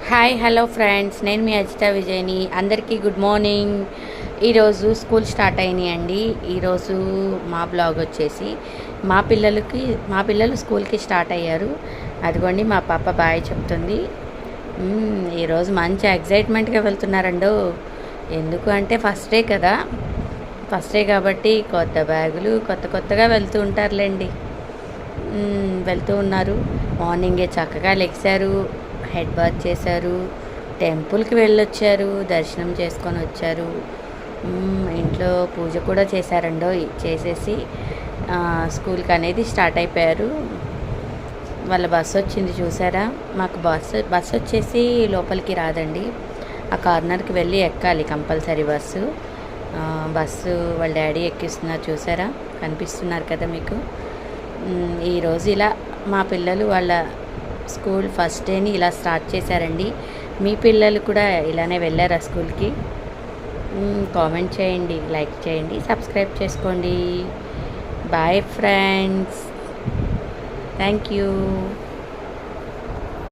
Hi hello friends, నేను మీ అజిత విజయ్ని. అందరికీ good morning. ఈరోజు స్కూల్ స్టార్ట్ అయినాయండి. ఈరోజు మా బ్లాగ్ వచ్చేసి మా పిల్లలు స్కూల్కి స్టార్ట్ అయ్యారు. అదిగోండి మా పాప బాయ్ చెప్తుంది. ఈరోజు మంచి ఎగ్జైట్మెంట్గా వెళ్తున్నారండు. ఎందుకు అంటే ఫస్ట్ డే కదా, ఫస్ట్ డే కాబట్టి కొత్త బ్యాగులు కొత్తగా వెళ్తూ ఉంటారులేండి. వెళ్తూ ఉన్నారు. మార్నింగే చక్కగా లెగ్సారు, హెడ్ బాత్ చేశారు, టెంపుల్కి వెళ్ళొచ్చారు, దర్శనం చేసుకొని వచ్చారు. ఇంట్లో పూజ కూడా చేశారండో. చేసేసి స్కూల్కి అనేది స్టార్ట్ అయిపోయారు. వాళ్ళ బస్సు వచ్చింది చూసారా. మాకు బస్సు వచ్చేసి లోపలికి రాదండి, ఆ కార్నర్కి వెళ్ళి ఎక్కాలి కంపల్సరీ బస్సు. వాళ్ళ డాడీ ఎక్కిస్తున్నారు చూసారా, కనిపిస్తున్నారు కదా మీకు. ఈరోజు ఇలా మా పిల్లలు వాళ్ళ స్కూల్ ఫస్ట్ డేని ఇలా స్టార్ట్ చేశారండి. మీ పిల్లలు కూడా ఇలానే వెళ్ళారా స్కూల్కి? కామెంట్ చేయండి, లైక్ చేయండి, సబ్స్క్రైబ్ చేసుకోండి. Bye friends, thank you.